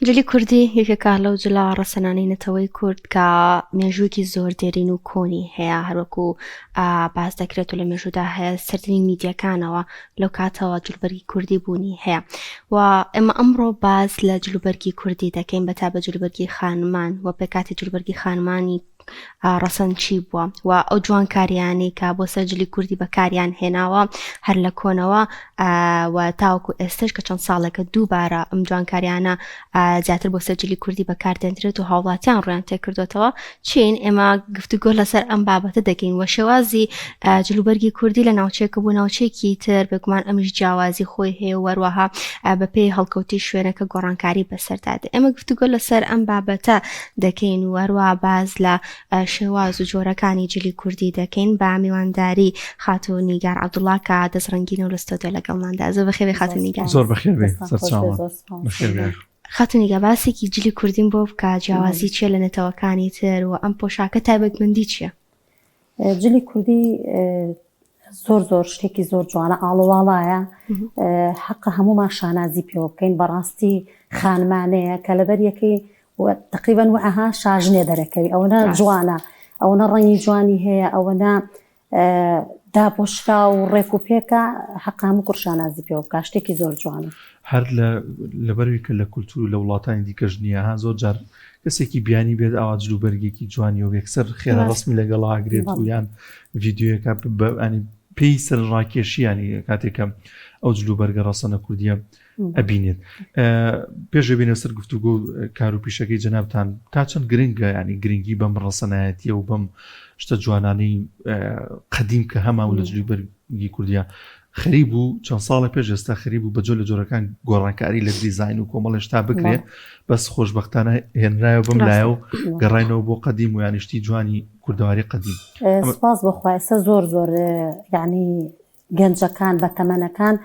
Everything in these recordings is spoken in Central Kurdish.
جلی کوردی یەکێکە لەو جلە ڕەسەنانەی نەتەوەی کورد کە مێژوویەکی زۆر دێرین و کۆنی هەیە، هەروەکو باس دەکرێت و لە مێژوودا هەیە سەردنی میدیەکانەوە لەو کاتەوە جلوبەرگی کوردی بوونی هەیە و ئێمە ئەمڕۆ باس لە جلوبەرگی کوردی دەکەین بەتا بە جلوبەرگی خانمان و پێکاتی جلوبەرگی خانمانی ڕەسەن چی بووە و ئەو جوانکاریانەی کە بۆ سەرجلی کوردی بەکاریان هێناوە هەر لە کۆنەوە و تاوەکو ئێستش کە چەند ساڵێکە دووبارە ئەم جوانکاریانە زیاتر بۆ سەرجلی کوردی بەکاردێنرێت و هاوڵاتیان ڕویان تێکردوێتەوە. چین ئێمە گفتوگۆ لەسەر ئەم بابەتە دەکەین و شێوازی جلوبەرگی کوردی لە ناوچەیەکە بۆ ناوچەیەکی تر بێگومان ئەمیش جیاوازی خۆی هەیە و وەروەها بەپێی هەڵکەوتی شوێنەکە گۆڕانکاری بەسەردادێ. ئێمە گفتوگۆ لەسەر ئەم بابەتە دەکەین و هەروەها باز لە شێواز و جۆرەکانی جلی کوردی دەکەین با میوانداری خاتون نیگار عەبدوڵڵا کە دەستڕەنگینە و لەستۆدیۆ لەگەڵماندا. زۆر بەخێر خاتون نیگار. زۆر بەخێر بێ سەرچاوە بەخێر بێ. خاتون نیگار باسێکی جلی کوردین بۆ بکە جیاوازی چیە لە نەتەوەکانی تر و ئەم پۆشاکە تایبەتمەندی چییە؟ جلی کوردی زۆر شتێکی زۆر جوانە ئاڵوواڵایە، حەقە هەمومان شانازی پێوە بکەین. بەڕاستی خانمانەیە کە لەبەر یەکەی تقریبا وەها شاژنێ دەرەکەوی، ئەوەنە جوانە، ئەوەنە ڕەنگی جوانی هەیە، ئەوەنە داپۆشرا و ڕێک و پێکە، حەقا هەموو کوڕشانازی پێوە بکە، شتێکی زۆر جوانە. هەر لەبەروی کە لە کولتور و لە وڵاتانی دیکەش نییە ها زۆر جار کەسێکی بیانی بێت ئاوا جلوبەرگێکی جوانی و یەکسەر خێرا ڕسمی لەگەڵاگرێت و یان ڤیدیۆیەکە ینی پێی سەر ڕاکێشیانی کاتێکە ئەو جلوبەرگە ڕەسەنە کوردیە ئەبینێت. پێشە بینە سەر گفتوگۆ کار و پیشەکەی جەنابتان تا چەند گرنگە، ینی گرنگی بەم ڕەسەنایەتیە و بەم شتە جوانانەی قەدیم کە هەماو لە جلوبەرگی کوردیە خەریب بوو چەند ساڵە پێش ئێستا خەریب بوو بەجۆ لە جۆرەکان گۆڕانکاری لە دیزاین و کۆمەڵ شتا بکرێت، بەس خۆشبەختانە هێنرایەوە بەم لایە و گەڕاینەوە بۆ قەدیم و یانیشتی جوانی کوردەواری قەدیم. سپاس بەخوای ئێستا زۆر یعنی گەنجەکان بە تەمەنەکان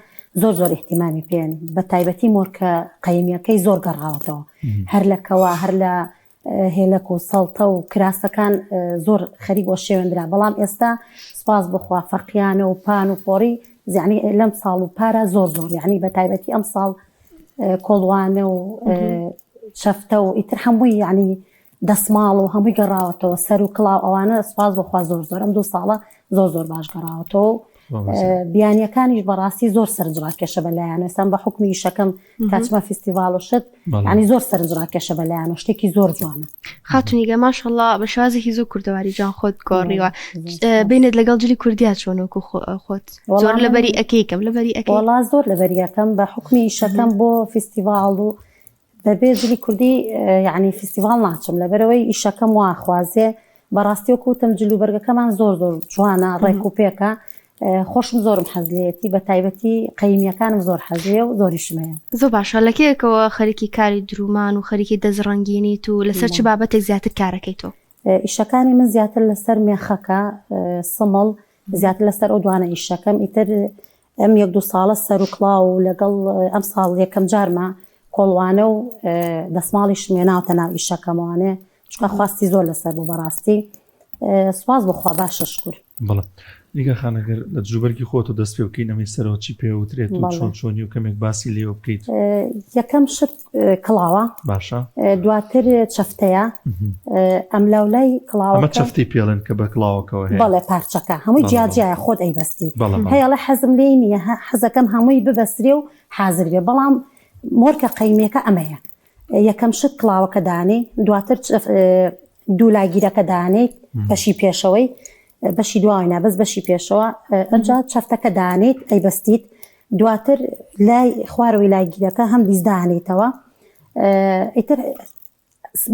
زۆر احتیمامی پێن، بە تایبەتی مۆرکە قەیمیەکەی زۆر گەڕاوەتەوە، هەر لە کەوا هەر لە هێلک و سەڵتە و کراسەکان زۆر خەریک بۆ شێوێنرا. بەڵام ئێستا سپاس بخوا فەرقیانە و پان و پۆڕی زیانی لەم ساڵ و پارە زۆر یعنی بە تایبەتی ئەم ساڵ کۆڵوانە و شەفتە و ئیتر هەمووی یعنی دەسماڵ و هەمووی گەڕاوەتەوە، سەر و کڵاو ئەوانە سپاس بخوا زۆر ئەم 2 ساڵە زۆر باش گەڕاوەتەوە. بیانیەکانیش بەڕاستی زۆر سەرنجڕاکێشە بەلایەن ئێستان بە حکمی شەکەم کاتچمە فیستیڤاڵ و شت ینی زۆر سەرنجڕاکێشە بەلایەن و شتێکی زۆر جوانە. خاتون نیگە ماشەڵڵا بە شوازێکی زۆر کوردەواری جان خۆت گۆڕیوە، بینێت لەگەڵ جلی کوردیا چۆنەوەکو خۆت زۆر لەبەری ئەەکەیکەم لەبەری ئەەکەی وڵا زۆر لەبەریەکەم بە حکمی شەکەم بۆ فیستیڤاڵ و بەبێ جلی کوردی یعنی فیستیڤاڵ ناچم لەبەرەوەی ئیشەکەم واخوازێ. بەڕاستی وەکوتم جلوبەرگەکەمان زۆر جوانە، ڕێک و پێکە، خۆشم زۆرم حەزلێتی، بە تایبەتی قەیمیەکانم زۆر حەزێ و زۆریشمەیە. زۆر باشە. لەکێکەوە خەریکی کاری درومان و خەریکی دەزڕەنگینیت و لەسەر چ بابەتێک زیاتر کارەکەیت تۆ؟ ئیشەکانی من زیاتر لەسەر مێخەکە سمڵ، زیاتر لەسەر ئەو دوانە ئیشەکەم. ئیتر ئەم 1-2 ساڵە سەر و کڵاو و لەگەڵ ئەم ساڵ یەکەم جارمە کۆڵوانە و دەسماڵی شمێناوتە ناو ئیشەکەموانێ، چکە خواستی زۆر لەسەر بوو. بەڕاستی سوپاس بخوا باشە شکر. بەڵێ نیگە خانەگەر لە جلوبەرگی خۆت و دەست پێ بکەین ئەمەی سەرەوە چی پێوترێت و چۆنی و کەمێک باسی لێوە بکەیت. یەکەم شت کڵاوە، باشە. دواتر چەفتەیە، ئەم لەولای کڵاوە ئەمە چەفتی پێڵێن کە بە کڵاوەکەوە هەیە. بەڵێ پارچەکە هەمووی جیاجیایە خۆت ئەیبەستی، هەیەڵە حەزم لێ نییە، حەزەکەم هەمووی ببەسرێ و حازر بێ. بەڵام مۆرکە قەیمێکە ئەمەیە. یەکەم شت کڵاوەکە دانێ، دواتر دوولاگیرەکە دانێت بەشی پێشەوەی، بەشی دوای نابەس بەشی پێشەوە، ئەنجا چەفتەکە دانێت ئەیبەستیت، دواتر لای خوارەوەی لایگیرەکە هەم دیزدانێتەوە. ئیتر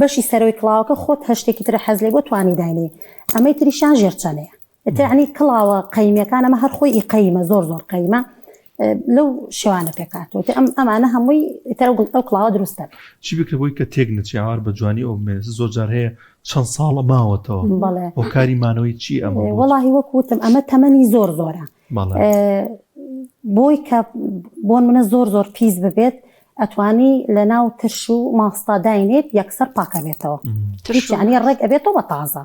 بەشی سەرەوەی کڵاوەکە خۆت هەشتێکی ترە حەز لێ بۆ توانی داینێ. ئەمەی تریشان ژێرچەنەیە. ئیتر عنی کڵاوە قەیمیەکان ئەمە هەر خۆی قەیمە زۆر قەیمە لەو شێوانە پێکاتەوە. ئەمانە هەمووی ئیتر ئەو کڵاوە دروستە. چی بکرێ بۆی کە تێک نەچیاوار بە جوانی ئەو مێز زۆر جار هەیە چەند ساڵە ماوەتەوە بۆ کاری مانەوەی چی ئەمە؟ وەڵاهی وەکوتم ئەمە تەمەنی زۆرە، بۆی کە بۆن منە زۆر پیس ببێت ئەتوانی لە ناو ترش و ماستە داینێت یەکسەر پاکە بێتەوە، یعنی ڕێک ئەبێتەوە بە تازە.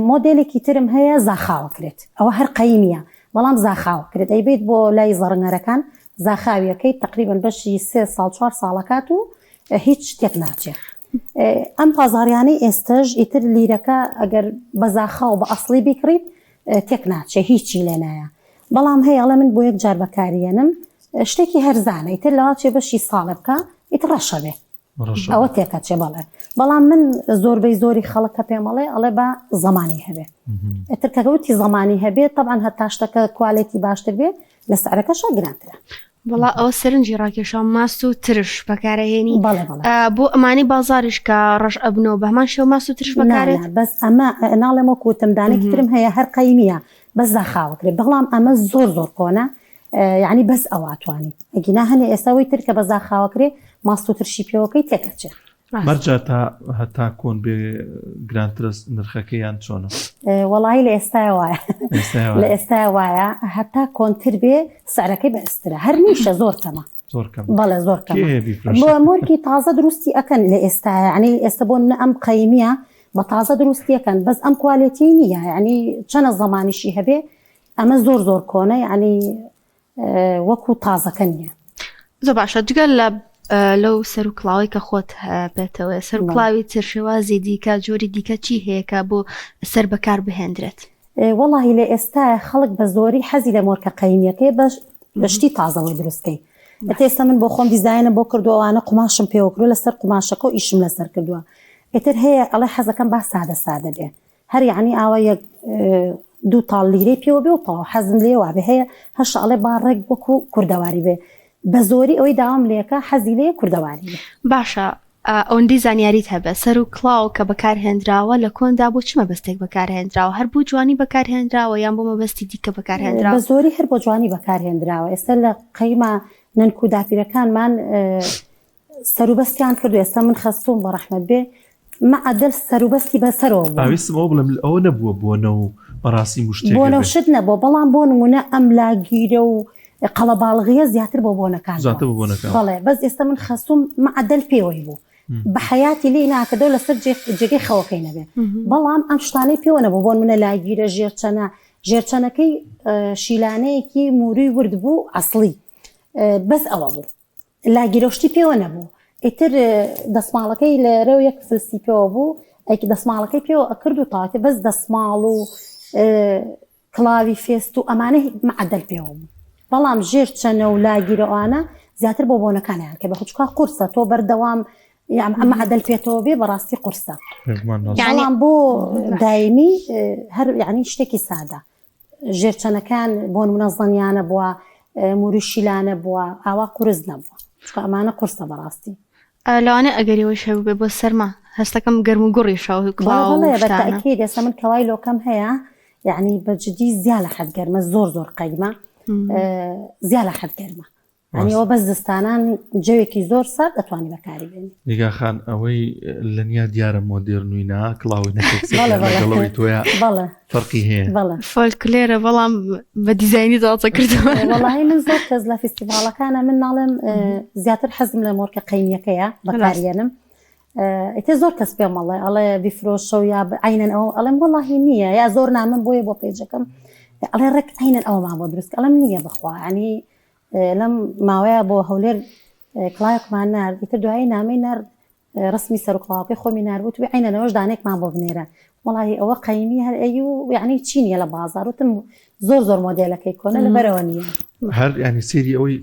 مۆدێلێکی ترم هەیە زاخاوە کرێت، ئەوە هەر قەیمیە بەڵام زاخاوە کرێت، ئەیبێت بۆ لای زەڕنگەرەکان زاخاویەکەی تقریبا بەشی 3 ساڵ 4 ساڵەکات و هیچ شتێک ناچێت. ئەم بازاڕیانەی ئێستەش ئیتر لیرەکە ئەگەر بەزاخە و بە ئەسڵی بیکڕیت تێک ناچێ هیچی لێ نایە. بەڵام هەیەڵە من بۆ یەک جار بەکارێنم شتێکی هەرزانە ئیتر لاچێ بەشی ساڵە بکە ئیتر ڕەشە بێ ئەوە تێکەچێ بەڵێ. بەڵام من زۆری خەڵکە پێمەڵێ ئەڵێ بە زمانی هەبێ ئتر کەگەوتی زمانی هەبێت طبعاً هەتا شتەکە کوالێتی باشتر بێ لە سعرەکەشە گرانترە. بەڵا ئەو سەرنجی ڕاکێشان ماست و ترش بەکارەهێنی بەڵێ بۆ ئەمانی بازاریش کە ڕەش ئەبنەوە بە هەمان شێو ماست و ترش بەکارێت. بەس ئەمە ناڵێمە کوتمدانێکی ترم هەیە هەر قەیمیە بەس زاخاوەکرێت. بەڵام ئەمە زۆر کۆنە یعنی بەس ئەواتوانی ئەگینا هەنێ ئێستاوی تر کە بە زاخاوەکرێ ماست و ترشی پێوەکەی تێکەچێت. مەرجە تا هەتا کۆن بێ گرانترە نرخەکەیان چۆنە؟ وەڵی لە ئێستای وایە لە ئێستای وایە هەتا کۆنتر بێ سعرەکەی بەئسترە هەر نیشە زۆر کەمە بەڵێ زۆر بۆ مۆرکی تازە دروستی ئەەکەن لە ئێستا ینی ئێستا بۆ ئەم قەیمیە بە تازە دروستیەکەن بەس ئەم کوالێتی نییە ینی چەنە زمانیشی هەبێ ئەمە زۆر کۆنە ینی وەکو تازەکە نییە. زۆر باشە جگەل لەو سەر و کڵاوی کە خۆت بێتەوە سەر و کڵاوی ترشێوازی دیکە جۆری دیکە چی هەیەکە بۆ سەر بەکار بهێنرێت؟ وەڵی لە ئێستا خەڵک بە زۆری حەزی لە مۆرکە قەیمیەکەی بەشتی تازەوەی دروستکەی. ئێستا من بۆ خۆم دیزاینە بۆ کردووانە قماشم پێوەکرۆ لەسەر قماشەکە و ئیشم لەسەر کردووە. ئێتر هەیە ئەڵێ حەزەکەم با سادە بێ هەر یعنی ئاوا یەک دوو تاڵ لیرەی پێوە بێ و تەواو حەزم لێ وابێ هەیە هەش ئەڵێ با ڕێک وەکو کوردەواری بێ بە زۆری ئەوەی داوام لێکە حەزی لێ کوردەواری بێ. باشە ئەوەندی زانیاریت هەبە سەر و کڵاو کە بەکارهێنراوە لە کۆندا بۆ چ مەبەستێک بەکارهێنراوە هەر بۆ جوانی بەکارهێنراوە یان بۆ مەبەستی دیکە بەکارهێنراوە؟ بە زۆری هەر بۆ جوانی بەکارهێنراوە. ئێستا لە قەیمە نەنک و داپیرەکانمان سەروبەستیان کردو. ئێستا من خەستوم بە ڕەحمەت بێ مەعەدەل سەروبەستی بەسەرەوە بوو. ئەویستمەوە بڵم ئەوە نەبووە بۆنە و بەڕاستی مشتێک بۆنە شت نەبووە بەڵام بۆ نمونە ئەم لاگیرە و قەڵەباڵغیە زیاتر بۆ بۆنەکان بەڵێ بەس ئێستا من خەستوم مەعەدەل پێوەی بوو بە حیاتی لێ ناکەدەوە لەسەر جێگەی خەوەکەی نەبێ. بەڵام ئەم شتانەی پێوە نەبوو بۆن منە لاگیرە ژێرچەنەکەی شیلانەیەکی مووری ورد بوو ئەسڵی بەس ئەوە بوو لاگیرۆشتی پێوە نەبوو. ئیتر دەسماڵەکەی لەرەو یەک فلسی پێوە بوو ئەیکی دەسماڵەکەی پێوە ئەکرد و تاکە بەس دەسماڵ و کڵاوی فێست و ئەمانە مەعەدەل پێوە بوو. بەڵام ژێر چەنە و لاگیرەوانە زیاتر بۆ بۆنەکانیان کە بە خوچکا قورسە تۆ بەردەوام ئەمە عەدەل پێێتەوە بێ بەڕاستی قورسە. بەڵام بۆ دایمی هەر یعنی شتێکی سادە ژێرچەنەکان بۆ نمونە زەنیانە بووە مووری شیلانە بووە ئاوا قورس نەبووە چکە ئەمانە قورسە بەڕاستی. لەوانە ئەگەریەوەی شەو بێ بۆ سەرما هەستەکەم گەرم و گوڕیشەوە بەتاکید ئێستا من کەوای لۆکەم هەیە یعنی بەجددی زیاد لە حەد گەرمە زۆر قەیمە زیاد لە حەد گەرمە ئەوە بەس دەستانان جەوێکی زۆر سارد ئەتوانی بەکاری بێنی. نیگاخان ئەوەی لە نیا دیارە مۆدێرنووینا کڵاوی نەکەڵەوەی تۆە فەرقی هەیە فۆلکلێرە بەڵام بە دیزاینی داڵچە کردەوە. وەڵاهی من زۆر کەس لە فیستیڤاڵەکانە من ناڵێم زیاتر حەزم لە مۆرکە قەیمیەکەیە بەکارێنم. ئێتە زۆر کەس پێم مەڵێ ئەڵێ بیفرۆشە و یا عینەن ئەو ئەڵێم وەڵاهی نییە یا زۆر نامم بۆیە بۆ پێیجەکەم ئەڵێ ڕێک عینەن ئەومان بۆ دروست ئەڵێم نییە بخوا ینی لەم ماوەیە بۆ هەولێر کڵایەکمان نارد ئیتر دوایی نامەی نار ڕسمی سەر و کڵاوەکەی خۆمی ناربوو توی عینەنەوەش دانێکمان بۆ بنێرە وەڵاهی ئەوە قەیمی هەر ئەی و یعنی چی نییە لە بازار وتم زۆر مۆدێلەکەی کۆنە لەبەرەوە نییە هەر ینی سێری ئەوەی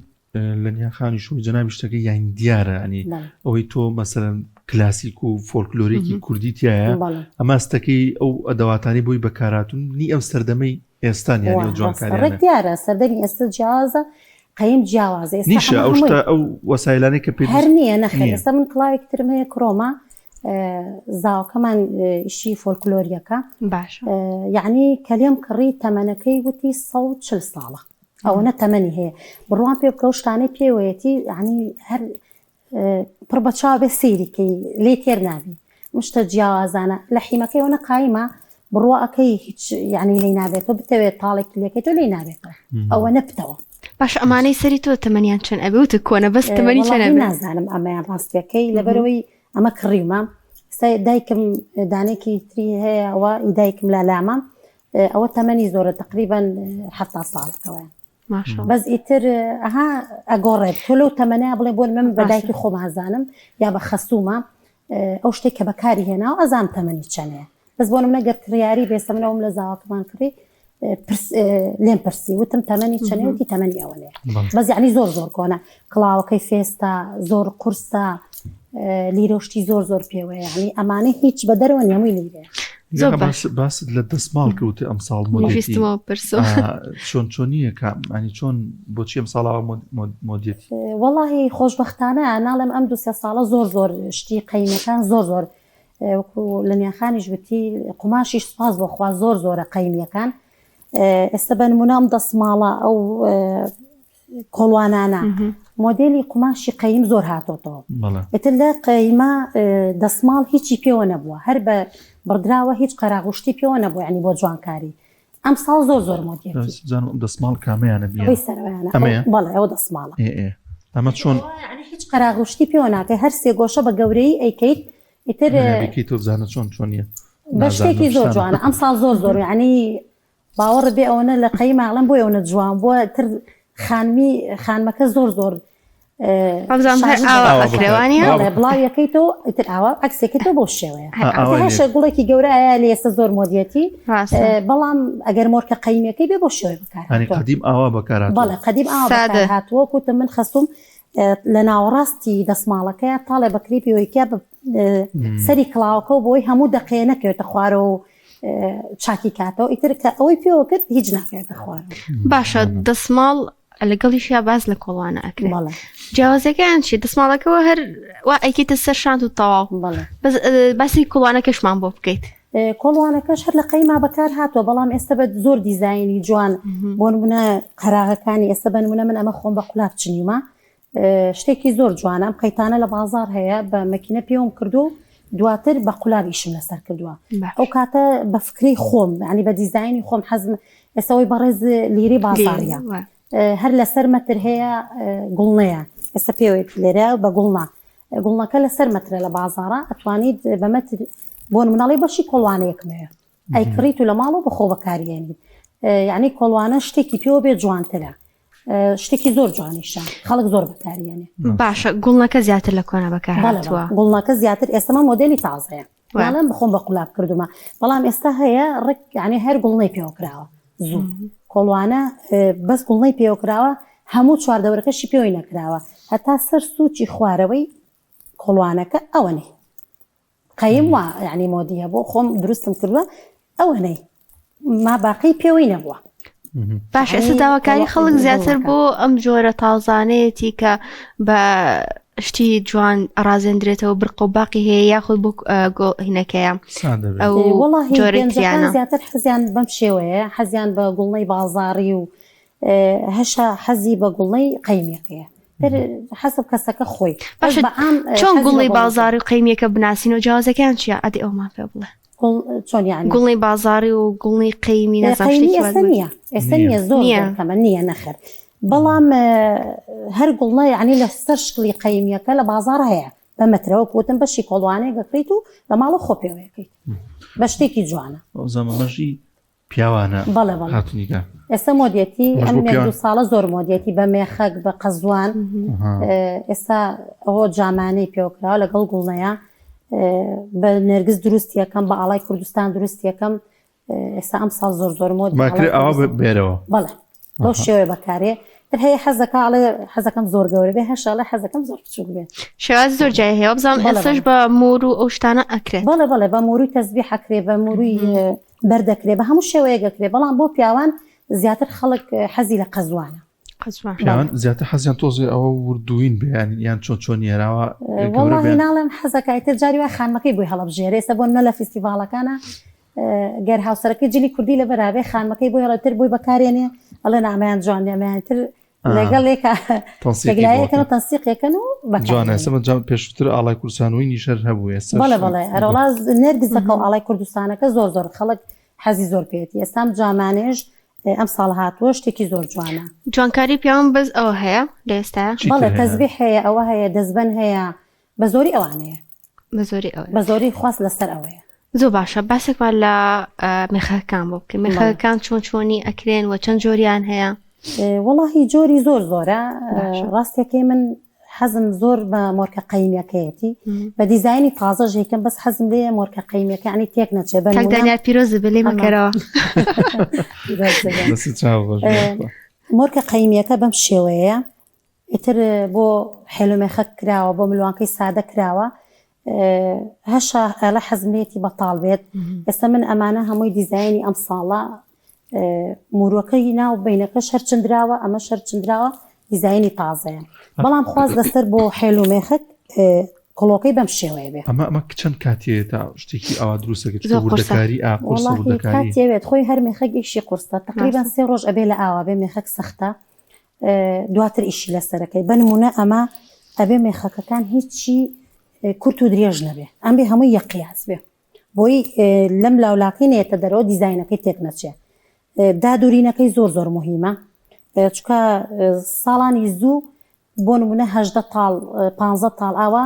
لەنیا خانی شوی جەنابی شتەکەی یانی دیارە ینی ئەوەی تۆ مەسەلەن کلاسیک و فۆلکلۆرێکی کوردی تایە ئەمە ستەکەی ئەو ئەدەواتانی بۆی بەکاراتون نی ئەم سەردەمەی ئێستان یانی ئەو جوانکاریانە دیارە سەردەمی ئێستا جیازە قەیم جیاوازە نیشە ئەو شتە ئەو وەسایلانەی کە پێ هەر نییە نەخێر ئێستا من کڵاوێکترم هەیە کڕۆمە زاوکەمان ئیشی فۆلکلۆریەکە باش یعنی کەلێم کڕی تەمەنەکەی وتی 140 ساڵە ئەوەنە تەمەنی هەیە بڕوان پێ بکە و شتانەی پێوەیەتی ینی هەر پڕ بە چاو بێ سەیریکەی لێ تێر نابی مشتە جیاوازانە لە حیمەکەی ئەوە قایمە بڕواکەی هیچ یعنی لی نابێتەوە بتەوێت تاڵێکی لێکێت و لی نابێتەوە ئەوە نەبتەوە. باش ئەمانەی سەری تۆ تەمەنیان چەند ئەبێ وتە کۆنە بەس تەمەنی چەند ئەبێ نازانم ئەمەیان ڕاستیەکەی لەبەرەوەی ئەمە کڕیمە دایکم دانێکی تری هەیە ئەوە دایکم لە لامە ئەوە تەمەنی زۆرە تقریبا 7 ساڵەکەوە ماشاء بەس ئیتر ئەها ئەگۆڕێت تۆ لەو تەمەنای بڵێ بۆ من بەدایکی خۆمازانم یا بە خەسوومە ئەو شتێک کە بەکاری هێنا و ئەزان تەمەنی چەنەیە بەس بۆ منە گەر کڕیاری بێسەمنەوەم لە زاواکەمان کڕی لێم پرسی وتم تەمەنی چەنێ وتی تەمەنی ئەوەنەیە بەس یعنی زۆر کۆنا کڵاوەکەی فێستا زۆر قورسە لیرۆشتی زۆر پێوەیە یعنی ئەمانە هیچ بە دەرەوە نیەمووی لیرێ باست لە دەسماڵ کەوتە ئەمساڵ چۆنیە کانی چۆن بۆچی ئەم ساڵاوە مۆدیەتی وەڵاهی خۆشبەختانە ناڵێم ئەم 2-3 ساڵە زۆر شتی قەیمەکان زۆر لە نیاخانیش گوتی قوماشیش سپاس بۆخوا زۆرە قەیمیەکان ئێستا بە نمونە ئەم دەسماڵە ئەو کۆڵوانانە مۆدێلی قوماشی قەیم زۆر هاتۆتەوە ئێتر لە قەیمە دەسماڵ هیچی پێوە نەبووە هەر بە بڕدراوە هیچ قەراغوشتی پێوە نەبوو ینی بۆ جوانکاری ئەم ساڵ زۆر مۆدیەتی دەسماڵ کامەیانە بەڵێ ئەوە دەسماڵە ئەمە چۆن هیچ قەراغوشتی پێوە ناکەی هەر سێ گۆشە بە گەورەی ئەیکەیت ئیتر تۆ بزانە چۆنیە بە شتێکی زۆر جوانە ئەم ساڵ زۆر ینی باوەڕ بێ ئەوەنە لە قەیماڵم بۆ ئەوەنە جوان بووە تر خانمەکە زۆر بڵاویەکەیتەوە ئیتر ئاوا عکسێکێتەوە بۆ شێوەیە هەشە گوڵێکی گەورەیە لە ئێستا زۆر مۆدیەتی بەڵام ئەگەر مۆرکە قەیمەکەی بێ بۆ شێوە بکار قەدیم ئاوا بەکار بەڵێ قەدیم ئاوا هاتووە کوتە من خەستوم لە ناوەڕاستی دەسماڵەکەیە تاڵێ بەکری پێوەیکە سەری کڵاوەکە و بۆی هەموو دەقەیە نەکەوێتە خوارە و چاکی کاتەوە ئیتر کە ئەوەی پێوە کرد هیچ ناکەوێتە خوارە باشە دەسماڵ لەگەڵیشیا باز لە کۆڵوانە ئەکرێت جیاوازەکەیان چی دەسماڵەکەەوە هەر وا ئەیکیتە سەر شاند و تەواو باسی کۆڵوانەکەشمان بۆ بکەیت کۆڵوانەکەش هەر لە قەیما بەکار هاتووە بەڵام ئێستا بە زۆر دیزایانی جوان بۆ نمونە قەراغەکانی ئێستا بە نمونە من ئەمە خۆم بە قولاف چنیومە شتێکی زۆر جوانە ئەم قەیتانە لە بازار هەیە بە مەکینە پێوم کردو دواتر بە قولاویشم لەسەر کردووە ئەو کاتە بە فکری خۆم ینی بە دیزایانی خۆم حەزم ئێستاەوەی بەڕێز لیری بازاریە هەر لەسەر مەتر هەیە گوڵنەیە ئێستا پێوەی لێرە بە گوڵنەکە لەسەر مەترە لە بازارە ئەتوانیت بە مەتر بۆ مناڵی بەشی کۆڵوانەیەکمەیە ئەی کڕیت و لە ماڵەوە بەخۆ بەکارێنیت یعنی کۆڵوانە شتێکی پێوە بێت جوانترە شتێکی زۆر جوانیشە خەڵک زۆر بەکارێنێ باشە گوڵنەکە زیاتر لە کۆنا بەکار هاتووە گوڵنەکە زیاتر ئێستەمە مۆدێلی تازەیە ناڵێن بخۆم بە قولاف کردومە بەڵام ئێستا هەیە ڕێک یعنی هەر گوڵنەی پێوە کراوە زوو کۆڵوانە بەس گوڵنەی پێوە کراوە هەموو چواردەورەکەشی پێوەی نەکراوە هەتا سەر سوچی خوارەوەی کۆڵوانەکە ئەوەنەی قەیم وە یعنی مۆدیە بۆ خۆم دروستم کردووە ئەوەنەی ما باقی پێوەی نەبووە باش ئێستا داواکاری خەڵک زیاتر بۆ ئەم جۆرە تازانەیەتی کە بە شتی جوان ئەڕازێنرێتەوە برق و باقی هەیە یاخود بۆ هینەکەیە ئەو جۆرەیان زیاتر حەزیان بەم شێوەیە حەزیان بە گوڵنەی بازاڕی و هەشە حەزی بە گوڵنەی قەیمەکەیە حەسب کەسەکە خۆی باش چۆن گوڵی بازاری و قەیمەکە بناسین و جیاوازەکەیان چیە ئەدی ئەومان پێ بڵێ چۆن یعنی گوڵی بازاری و گوڵی قەیمی ئێستا نییە زۆر کەمە نییە نەخر بەڵام هەر گوڵنە یعنی لە سەر شکلی قەیمیەکە لە بازار هەیە بە مەترەوە کوتم بەشی کۆڵوانەیە گەکریت و لە ماڵە خۆ پێوەیەکەیت بە شتێکی جوانە زەمەمەژی پیاوانە هاتونیکە ئێستا مۆدیەتی ئەم 2 ساڵە زۆر مۆدیەتی بە مێخەک بە قەزوان ئێستا ئەوە جامانەی پێوەکراوە لەگەڵ گوڵنەیە بە نێرگز دروستی یەکەم بە ئاڵای کوردستان دروستی یەکەم ئێستا ئەم ساڵ زۆر مۆدی ئەوە بێرەوە بەڵێ بۆ شێوەیە بەکارێ تر هەیە حەزەکەڵێ حەزەکەم زۆر گەورە بێ هەشەڵە حەزەکەم زۆر بچوک بێت شێوازی زۆر جای هەیە بزانم ئێستاش بە مور و ئەو شتانە ئەکرێت بەڵێ بە موروی تەسبیح ئەکرێ بە موروی بەردەکرێ بە هەموو شێوەیە گەکرێ بەڵام بۆ پیاوان زیاتر خەڵک حەزی لە قەزوانە پیاوان زیاتر حەزیان تۆزێ ئەوە وردوین بێیان یان چۆن یێراوە وەڵاهی ناڵێم حەزەکەیتر جاری وای خانمەکەی بۆی هەڵەبژێرێ ئێستا بۆ نە لە فیستیڤاڵەکانە گەر هاوسەرەکەی جلی کوردی لە بەرابێ خانمەکەی بۆی هەڵەتر بۆی بەکارێنێ ئەڵێ نامەیان جوان ئەمەیانتر لەگەڵ لێکەکەن و تەنسیقەکەن و جوانە سەمە پێشتر ئاڵای کوردستانەوەی نیشەر هەبوو ئێستا بەڵێ ئەرەوڵا نێرگزەکە و ئاڵای کوردستانەکە زۆر خەڵک حەزی زۆر پێێتی ئێستام جامانێژ ئەم ساڵ هاتووە شتێکی زۆر جوانە جوانکاری پیاوان بەس ئەوە هەیە لە ئێستا بەڵێ تەسبیح هەیە ئەوە هەیە دەستبەن هەیە بە زۆری ئەوانەیە بە زۆری خواست لەسەر ئەوەیە زۆر باشە باسێکمان لە مێخەکان بۆ بکەین مێخەکان چۆنی ئەکرێن و چەند جۆریان هەیە وڵی جۆری زۆرە ڕاستێکی من حەزم زۆر بە مۆرکە قەیمیەکەیەتی بە دیزایانی تازەژێکم بەس حەزم لێ مۆرکە قەیمیەکە عنی تێک نەچێ دانیار پیرۆز بلێ مەکەرەوە مۆرکە قەیمیەکە بەم شێوەیە ئیتر بۆ حێلومێخە کراوە بۆ ملوانکەی سادە کراوە هەشە ئەلە حەزمێتی بەتاڵ بێت ئێستا من ئەمانە هەمووی دیزایانی ئەم ساڵە موروەکەی ناو بینەکە شەرچندراوە ئەمە شەرچندراوە دیزایانی تازەیە بەڵام خواست دەستەر بۆ حێلومێخک کۆڵۆکەی بەم شێوەیە بێت ئەمە چەند کاتێت تا شتێکی ئاوا دروستەکەی وردەکاری کاتێوێت خۆی هەر مێخەک ئیشی قورسە تقریبان 3 ڕۆژ ئەبێ لە ئاوا بێ مێخەک سەختە دواتر ئیشی لەسەرەکەی بنمونە ئەمە ئەبێ مێخەکەکان هیچی کورت و درێژ نەبێ ئەم بێ هەمووی یەقیاس بێ بۆی لەم لاولاکەی نێتە دەرەوە دیزاینەکەی تێک نەچێ دادورینەکەی زۆر مهمە چکە ساڵانی زوو بۆ نمونە 18 تاڵ 15 تاڵ ئاوا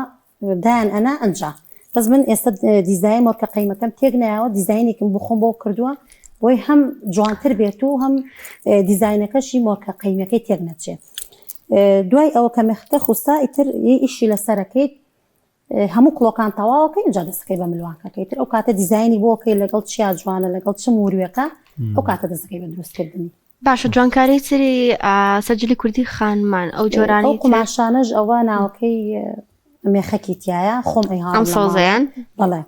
دایان ئەنا ئەنجا بەس من ئێستا دیزاین مۆرکە قەیمەکەم تێک نایەوە دیزاینێکم بخۆم بۆ کردووە بۆی هەم جوانتر بێت و هەم دیزاینەکەشی مۆرکە قەیمەکەی تێک نەچێ دوای ئەوە کە مێخەکە خوستا ئیتر ئیشی لەسەرەکەیت هەموو کڵۆکان تەواوەکەی اینجا دەستەکەی بە ملوانکەکەی تر ئەو کاتە دیزایانی بۆکەی لەگەڵ چیا جوانە لەگەڵ چ موروێکە ئەو کاتە دەستەکەی بە دروستکردنی باشە جوانکاری تری سەرجلی کوردی خانمان ئەو جۆرانی قماشانەش ئەوە ناوەکەی مێخەکی تایە خۆم ئەم سۆزیان بەڵێ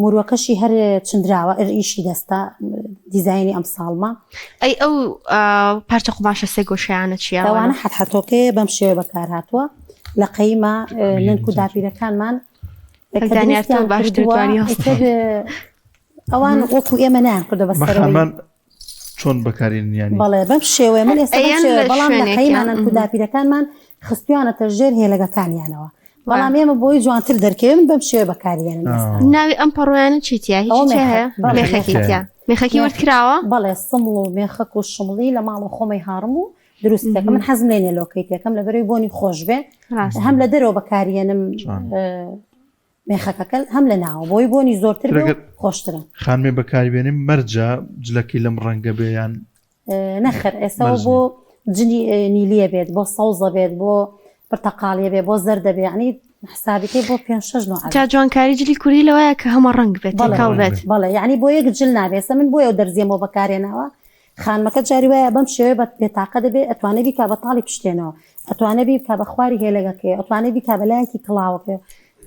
موروەکەشی هەر چندراوە ئیشی دەستا دیزایانی ئەم ساڵمە ئەی ئەو پارچە قماشە سێ گۆشیانە چیە ئەوانە حەتحەتۆکێ بەم شێوە بەکار هاتووە لە قەیمە ننک و داپیرەکانمان ئەوان وەکو ئێمە نیان کردو بەسەرمان چۆن بەکارێنیانی بەڵێ بەم شێوەیە من ئێستا بەڵام لە قەیمانە و داپیرەکانمان خستویانەتە ژێر هێلەگەکانیانەوە بەڵام ئێمە بۆی جوانتر دەرکەوێ من بەم شێوە بەکارێنن ناوی ئەم پەڕۆیانە چیتیە هیچ هەیە مێخەکیتیا مێخەکی وەرکراوە بەڵێ سمڵ و مێخەک و شمڵی لە ماڵ خۆمەی هارم و دروستەکە من حەزم لێنێ لۆکەیتەکەم لە بەرەوەی بۆنی خۆش بێ هەم لە دەرەوە بەکارێنم مێخەکەکە هەم لە ناوە بۆی بۆنی زۆرتر خۆشترە خانمێ بەکاربێنێم مەرجە جلەکەی لەم ڕەنگە بێیان نەخر ئێستا بۆ جنی نیلیە بێت بۆ سەوزە بێت بۆ پرتەقاڵیە بێ بۆ زەردە بێ ینی حسابەکەی بۆ 5-6 نوع تا جوانکاری جلی کوردی لەوەیە کە هەمە ڕەنگ بێت بێت بەڵێ یعنی بۆ یەک جل نابێسە من بۆیە دەرزیێمەوە بەکارێنەوە خانمەکە جاری وایە بەم شێوەیە بە بێتاقە دەبێت ئەتوانێت بیکا بە تاڵی پشتێنەوە ئەتوانێت بیکا بە خواری هێلەگەکەی ئەتوانێت بیکا بە لایەکی کڵاوەکە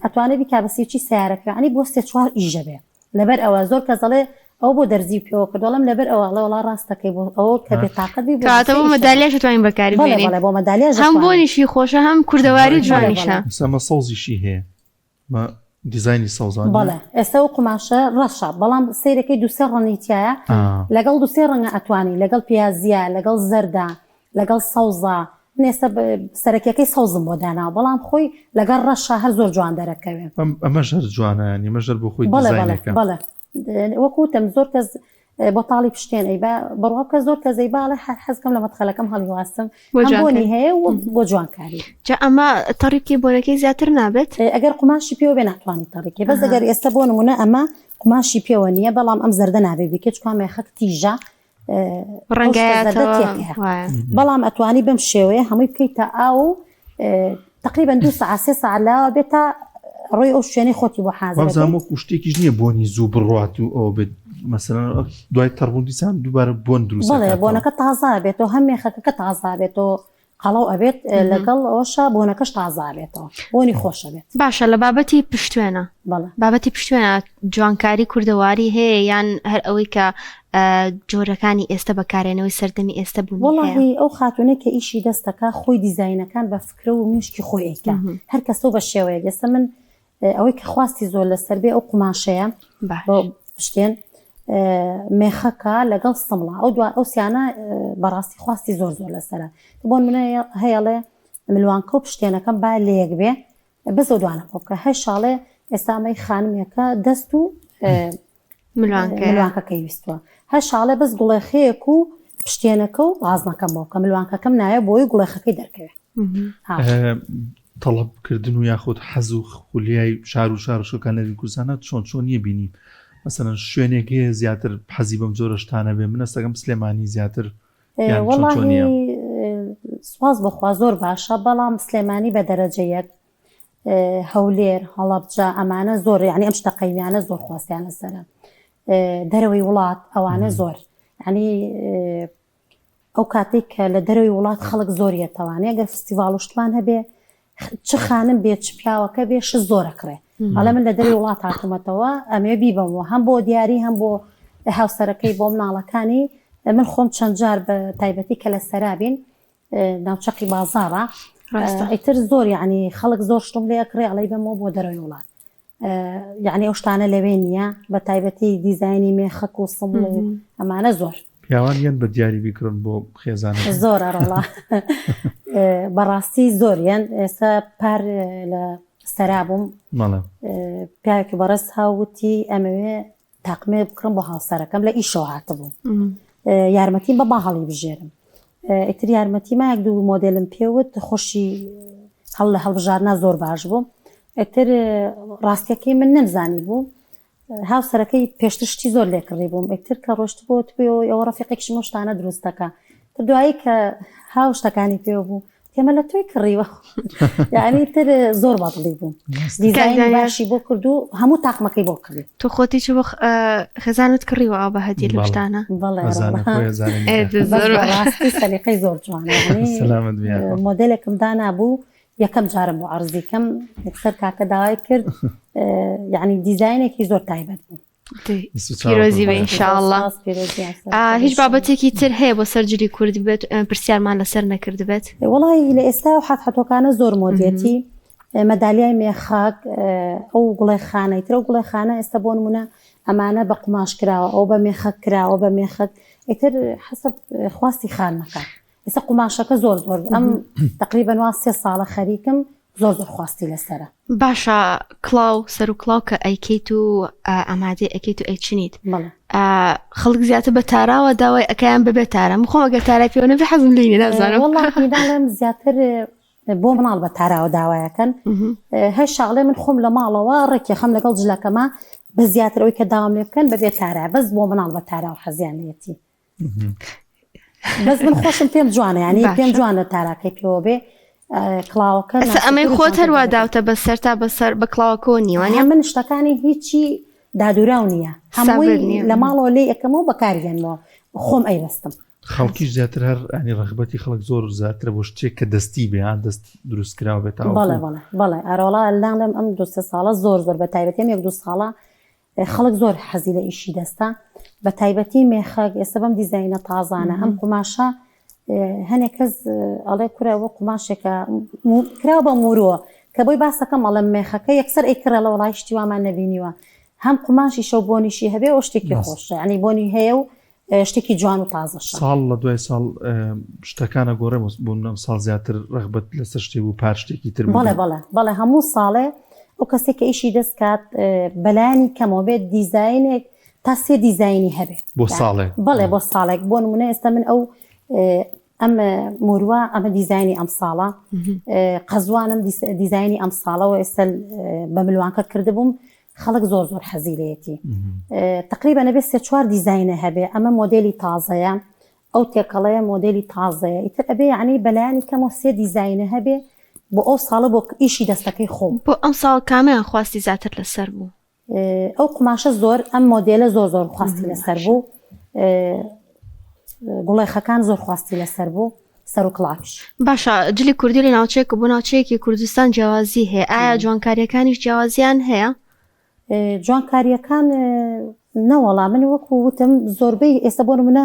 ئەتوانێت بیکا بە سێچی سیارەکە ینی بۆ 3-4 ئیژە بێ لەبەر ئەوە زۆر کەس دەڵێ ئەو بۆ دەرزی پێوە کردوڵم لەبەر ئەوە وڵا ڕاستەکەی بۆ ئەوە کە بێتاقەت بی بۆ مەدالیاش توانین بەکاری بێنین بۆ مەدالیاش هەم بۆنیشی خۆشە هەم کوردەواری جوانیشە سەمە سەوزیشی هەیە دیزایانی سەوزان بەڵێ ئێستا و قماشە ڕەشە بەڵام سیرەکەی دووسێ ڕەنیتیایە لەگەڵ دووسێ ڕەنگە ئەتوانی لەگەڵ پیازیە لەگەڵ زەردا لەگەڵ سەوزە ئێستا سەرەکیەکەی سەوزم بۆ دانا بەڵام خۆی لەگەڵ ڕەشە هەر زۆر جوان دەرەکەوێ ئەمە ژەر جوانە ینی مەژەر بۆ خۆی دیزاینەکە بەڵێ وەکوتم زۆر کەس بۆ تاڵی پشتێن ئەیبا بڕوا کە زۆر کەس ئەیباڵێ حەزکەم لە مەدخەلەکەم هەڵیواستم بۆنی هەیە و بۆ جوانکاری جا ئەمە تەڕیبکی بۆنەکەی زیاتر نابێت ئەگەر قماشی پێوە بێ ناتوانانی تەڕیکی بەس ئەگەر ئێستا بۆ نمونە ئەمە قماشی پێوە نییە بەڵام ئەم زەردە نابێ بکە چکان مێخەک تیژە بەڵام ئەتوانی بەم شێوەیە هەمووی بکەیتە ئاو تقریبا 2 ساعت 3 ساعت لاوە بێتە ڕۆی ئەو شوێنەی خۆتی بۆ حازر زانمە شتێکیش نییە بۆنی زوو بڕات و ئەو بێت مەسەلەن دوای تەڕبوون دیسان دووبارە بۆن دروست بڵێ بۆنەکە تازا بێتەوە هەم مێخەکەکە تازا بێتەوە قەڵەو ئەبێت لەگەڵ ئەوەشە بۆنەکەش تازا بێتەوە بۆنی خۆشە بێت باشە لە بابەتی پشتوێنە بابەتی پشتوێنە جوانکاری کوردەواری هەیە یان هەر ئەوەی کە جۆرەکانی ئێستا بەکارێنەوەی سەردەمی ئێستا بوون وڵی ئەو خاتونێک کە ئیشی دەستەکە خۆی دیزاینەکان بە فکرە و میشکی خۆی ئەیکە هەر کەسەوە بە شێوەیە ئێستا من ئەوەی کە خواستی زۆر لەسەر بێ ئەو قماشەیە بۆ پشتێن مێخەکە لەگەڵ سمڵە ئەو دو ئەو سیانە بەڕاستی خواستی زۆر لەسەرە بۆن منە هەیەڵێ ملوانکە و پشتێنەکەم با لەیەک بێ بەزە دوانە بۆ بکە هەر شاڵێ ئێستامەی خانمێکە دەست و ملوانکەکەی ویستووە هەر شاڵێ بەس گوڵێخەیەک و پشتێنەکە و غازنەکەم بۆکە ملوانکەکەم نایە بۆی گوڵێخەکەی دەرکەوێت تەڵەبکردن و یاخود حەز و خولیای شار و شارشەکانەری کوردستانە چۆن نییە بینیم مەسەلەن شوێنێکی زیاتر حەزی بەم جۆرە شتانە بێ من ئەستەکەم سلێمانی زیاتر والله سواز بخوا زۆر باشە بەڵام سلێمانی بە دەرەجەیەک هەولێر هەڵەبجە ئەمانە زۆر یعنی ئەم شتە قەیمیانە زۆر خواستیان لەسەرە دەرەوەی وڵات ئەوانە زۆر ینی ئەو کاتێک کە لە دەرەوەی وڵات خەڵک زۆریەتەوانێ ئەگەر فستیڤاڵ و شتوان هەبێ چ خانم بێت چ پیاوەکە بێ ش زۆرەکڕێ ئەڵە من لە دەرەوەی وڵات هاتوومەتەوە ئەمێ بیبەمەوە هەم بۆ دیاری هەم بۆ هاوسەرەکەی بۆ مناڵەکانی من خۆم چەند جار بە تایبەتی کە لە سەرابین ناوچەقی بازاڕە ئیتر زۆر یعنی خەڵک زۆر شتم لێ ئەکڕێ ئەڵەی بەمەوە بۆ دەرەوەی وڵات یعنی ئەو شتانە لەوێ نییە بە تایبەتی دیزایانی مێخەک و سڵ و ئەمانە زۆر پیاوانیان بە دیاری بیکردن بۆ خێزانە زۆرە ڕۆڵا بەڕاستی زۆریان ئێستا پار لە سەرابووم پیاوێکی بەڕست هاوتی ئەمەوێ تاقمێ بکڕم بۆ هاوسەرەکەم لە ئیشەوە هاتبوو یارمەتی بە باهەڵی بژێرم ئیتر یارمەتی مایەک دوو مۆدلم پێوت خۆشی هەڵ لە هەڵبژارنا زۆر باش بوو ئیتر ڕاستیەکەی من نەمزانی بوو هاوسەرەکەی پێشتر شتی زۆر لێکڕی بووم ئیتر کە ڕۆشت بۆ ئەوە ڕەفیقێکشم شتانە دروستەکە دوایی کە هاو شتەکانی پێوە بوو تێمە لە توی کڕیوە یعنی تر زۆر بەدڵی بووم دیزاین باشی بۆ کردو هەموو تاقمەکەی بۆ کردی تو خۆتی چ بۆ خێزانت کڕیوە ئەو بە هەدیە لە شتانە ڕاستی سەلیقەی زۆر جوانە مۆدلێکم دانابوو یەکەم جارم بۆ عەرزیکەم سەر کاکە داوای کرد یعنی دیزاینێکی زۆر تایبەت بوو پیرۆزی بە ئینشاءالله هیچ بابەتێکی تر هەیە بۆ سەر جلی کوردی بێت پرسیارمان لەسەر نەکرد بێت وەڵی لە ئێستا و حەتحەتۆکانە زۆر مۆدیەتی مەدالیای مێخاک ئەو گوڵی خانەی ترە و گوڵی خانە ئێستا بۆ نمونە ئەمانە بە قماش کراوە ئەو بە مێخەک کراوە بە مێخەک ئیتر حەسەب خواستی خانەکە ئێستا قماشەکە زۆر زۆر ئەم تقریبەن وا 3 ساڵە خەریکم زۆر زۆر خواستی لەسەرە باشە کڵاو سەر و کڵاو کە ئەیکەیت و ئامادەی ئەکەیت و ئەیچنیت خەڵک زیاتر بە تاراوە داوای ئەکەیان ببێت تارە من خۆم ئەگەر تارای پێوە نەبێ حەزم لێنی نازانم وەڵڵی داڵێم زیاتر بۆ مناڵ بە تاراوە داوایەکەن هەر شاغڵێ من خۆم لە ماڵەوە ڕێکی خەم لەگەڵ جلەکەمە بە زیاتر ئەوەی کە داوام لێ بکەن بەبێت تارە بەس بۆ مناڵ بە تاراوە حەزیانەتی بەس من خۆشم پێم جوانە ینی پێم جوانە تاراکەی پێوە بێ کڵاوەکە ئەمەی خۆت هەروە داوتە بەسەر تا بەسەر بە کڵاوەکەەوە نیوانە من شتەکانی هیچی دادوراو نییە هەمووی لە ماڵەوە لێ ئەەکەمەوە بەکارگەنەوە خۆم ئەیبەستم خەڵکیش زیاتر هەر ئەنی ڕغبەتی خەڵک زۆر زیاترە بۆ شتێک کە دەستی بێ دەست دروستکراوە بێتەوە بەڵێ ئەرۆڵا لەم ئەم 2 ساڵە زۆر زۆر بە تایبەتیم 1-2 ساڵە خەڵک زۆر حەزی لە ئیشی دەستا بە تایبەتی مێخەک ئێستا بەم دیزاینە تازانە ئەم قماشە هەنێک کەس ئەڵێ کوراوە قماشێکە کراوە بە مورووە کە بۆی باسەکەم ئەڵم مێخەکە یەکسەر ئەیکرە لە وڵای شتی وامان نەبینیوە هەم قماشی شەو بۆنیشی هەبێ ئەو شتێکی خۆشە ینی بۆنی هەیە و شتێکی جوان و تازەشە ساڵ لە دوای ساڵ شتەکانە گۆڕێ بوون ساڵ زیاتر ڕغبەت لەسەر شتێ بوو پار شتێکی تر بەڵێ هەموو ساڵێ ئەو کەسێک کە ئیشی دەستکات بەلایانی کەمەوە بێت دیزاینێک تا 3 دیزاینی هەبێت بۆ ساڵێک بەڵێ بۆ ساڵێک بۆ نمونە ئێستا من ئەو ئەم مورووە ئەمە دیزایانی ئەم ساڵە قەزوانم دیزایانی ئەم ساڵەوە ئێستا بە ملوانکە کردبووم خەڵک زۆر زۆر حەزیلەتی تقریبا نەبێت 3-4 دیزاینە هەبێ ئەمە مۆدلی تازەیە ئەو تێکەڵەیە مۆدلی تازەیە ئیتر ئەبێ یعنی بەلایانی کەمەوە 3 دیزاینە هەبێ بۆ ئەو ساڵە بۆ ئیشی دەستەکەی خۆم بۆ ئەم ساڵ کامیان خواستی زیاتر لەسەر بوو ئەو قماشە زۆر ئەم مۆدلە زۆر زۆر خواستی لەسەر بوو گوڵێخەکان زۆر خواستی لەسەر بوو سەر و کڵاویش باشە جلی کوردی لە ناوچەیەک بۆ ناوچەیەکی کوردستان جیاوازی هەیە ئایا جوانکاریەکانیش جیاوازیان هەیە جوانکاریەکان نەوەڵا من وەکو وتم زۆربەی ئێستا بۆ نمونە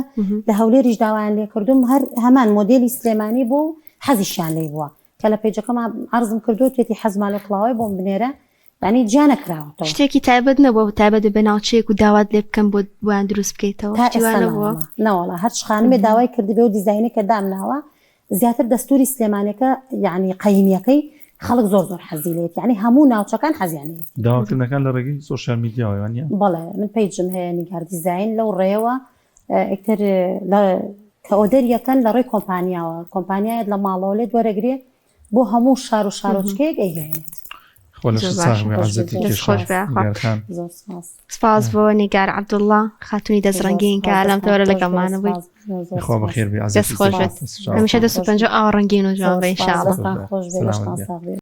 لە هەولێریش داوایان لێ کردوم هەر هەمان مۆدلی سلێمانی بوو حەزیشیان لێ بووە کە لە پێیجەکەم عەرزم کردو توێتی حەزمان لە کڵاوی بۆم بنێرە ینی جا نەکراوەتەوە شتێکی تایبەت نەبووە تایبەت بە ناوچەیەک و داوات لێ بکەم بۆ بۆیان دروست بکەیتەوە نەوەڵا هەر خانمێ داوای کردبێ و دیزاینەکە دامناوە زیاتر دەستوری سلێمانەکە یعنی قەیمیەکەی خەڵک زۆر زۆر حەزیلێت یعنی هەموو ناوچەکان حەزیانێت داواکردنەکان لە ڕێگەی سۆشیال میدیاوانە بەڵێ من پیجم هەیە نیگار دیزاین لەو ڕێەوە ئەکتر کە ئۆدەریەکەن لە ڕێی کۆمپانیاوە کۆمپانیایەت لە ماڵەوە لێت وەرەگرێت بۆ هەموو شار و شارۆچکەیەک ئەیگەێنێت خۆ لە ساغمی عەزەتی دەست خۆش بێ ئاخوا. کێشان زۆر سپاس. سپاس بۆ نیگار عەبدوڵڵا خاتوونی دەستڕەنگین کە لەم تۆرە لەگەڵمانە بووی. خۆ بەخێر بێ دەست خۆش بێت. هەمیشە 250 ئاوا ڕەنگین و جوان بێ ئینشاءڵڵا. خۆش بێ.